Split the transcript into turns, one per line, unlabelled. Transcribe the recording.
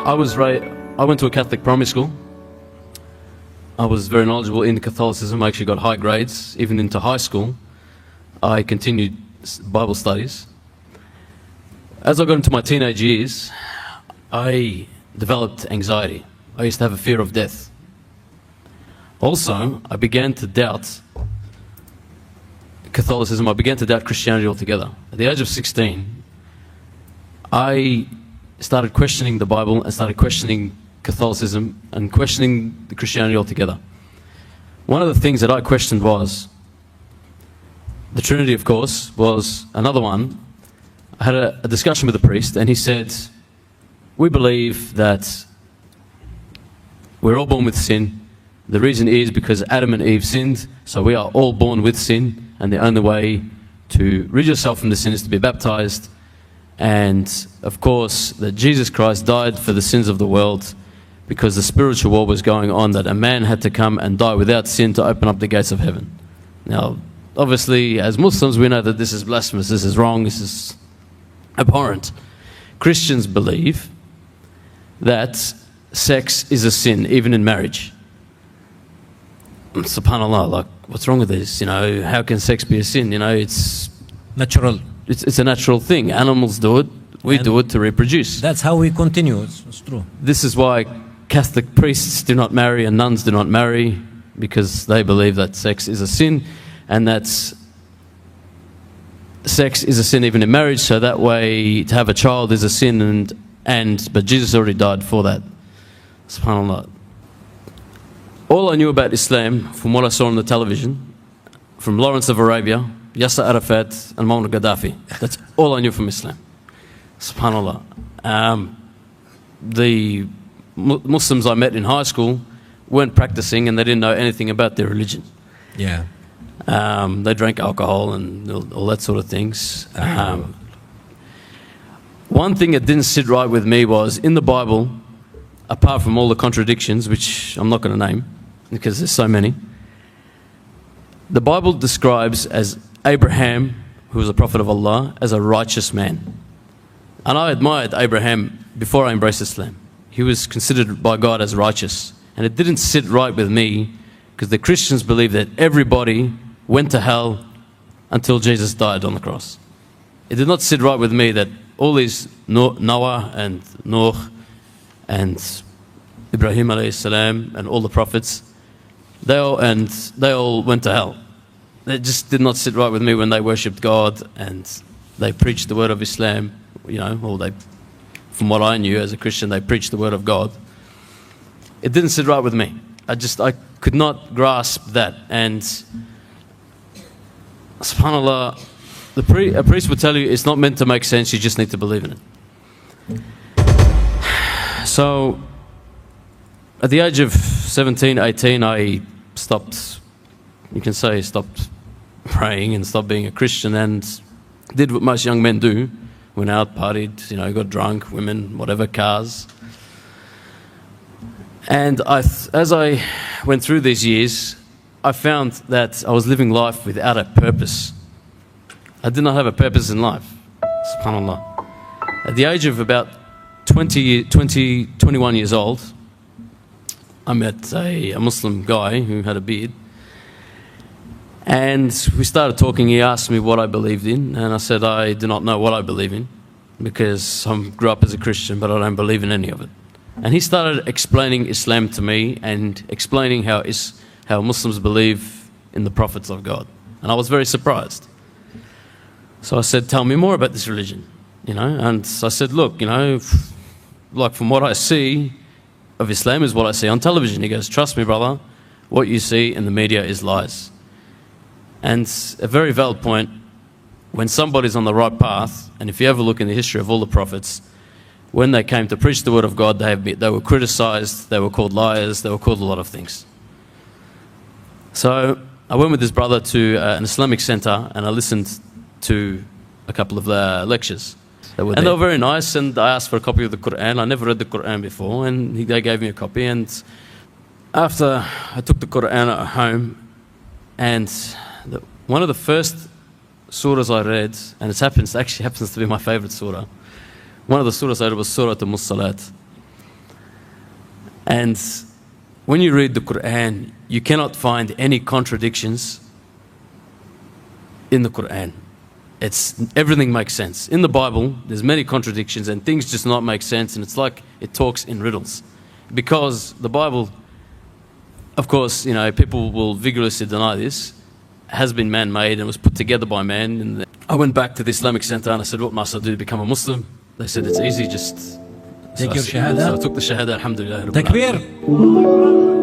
I went to a Catholic primary school. I was very knowledgeable in Catholicism. I actually got high grades. Even into high school, I continued Bible studies. As I got into my teenage years, I developed anxiety. I used to have a fear of death. Also, I began to doubt Catholicism. I began to doubt Christianity altogether. At the age of 16, I started questioning the Bible and started questioning Catholicism and questioning the Christianity altogether. One of the things that I questioned was the Trinity, of course, was another one. I had a discussion with a priest, and he said, we believe that we're all born with sin. The reason is because Adam and Eve sinned, so we are all born with sin, and the only way to rid yourself from the sin is to be baptized. And, of course, that Jesus Christ died for the sins of the world because the spiritual war was going on, that a man had to come and die without sin to open up the gates of heaven. Now, obviously, as Muslims, we know that this is blasphemous, this is wrong, this is abhorrent. Christians believe that sex is a sin, even in marriage. SubhanAllah, like, what's wrong with this? You know, how can sex be a sin? You know, it's
natural.
It's a natural thing. Animals do it. We do it to reproduce.
That's how we continue. It's true.
This is why Catholic priests do not marry and nuns do not marry, because they believe that sex is a sin, and that sex is a sin even in marriage. So that way, to have a child is a sin, but Jesus already died for that. SubhanAllah. All I knew about Islam, from what I saw on the television, from Lawrence of Arabia, Yasser Arafat, and Muammar Gaddafi. That's all I knew from Islam. SubhanAllah. The Muslims I met in high school weren't practicing, and they didn't know anything about their religion.
Yeah.
They drank alcohol and all that sort of things. One thing that didn't sit right with me was, in the Bible, apart from all the contradictions, which I'm not going to name, because there's so many, the Bible describes as Abraham, who was a prophet of Allah, as a righteous man. And I admired Abraham before I embraced Islam. He was considered by God as righteous. And it didn't sit right with me, because the Christians believe that everybody went to hell until Jesus died on the cross. It did not sit right with me that all these Noah and Noah and Ibrahim alayhi salam and all the prophets, they all went to hell. It just did not sit right with me when they worshipped God and they preached the word of Islam, you know, or from what I knew as a Christian, they preached the word of God. It didn't sit right with me. I could not grasp that. And SubhanAllah, a priest would tell you it's not meant to make sense, you just need to believe in it. So, at the age of 17, 18, I stopped praying and stopped being a Christian, and did what most young men do. Went out, partied, you know, got drunk, women, whatever, cars. And as I went through these years, I found that I was living life without a purpose. I did not have a purpose in life, SubhanAllah. At the age of about 21 years old, I met a Muslim guy who had a beard. And we started talking. He asked me what I believed in, and I said I do not know what I believe in, because I grew up as a Christian, but I don't believe in any of it. And he started explaining Islam to me and explaining how Muslims believe in the prophets of God. And I was very surprised. So I said, tell me more about this religion, you know. And I said, look, you know, like from what I see of Islam is what I see on television. He goes, trust me, brother, what you see in the media is lies. And a very valid point, when somebody's on the right path, and if you ever look in the history of all the prophets, when they came to preach the word of God, they were criticized, they were called liars, they were called a lot of things. So I went with this brother to an Islamic center, and I listened to a couple of their lectures. They were very nice, and I asked for a copy of the Quran. I never read the Quran before, and they gave me a copy. And after I took the Quran at home, and one of the first surahs I read, and it actually happens to be my favorite surah. One of the surahs I read was Surah Al-Mussalat. And when you read the Quran, you cannot find any contradictions in the Quran. Everything makes sense. In the Bible, there's many contradictions and things just not make sense, and it's like it talks in riddles. Because the Bible, of course, people will vigorously deny this, has been man-made and was put together by man. And I went back to the Islamic Center and I said, what must I do to become a Muslim? They said, it's easy, just
Take your
so
shahada.
I took the shahada, alhamdulillah.
Takbir.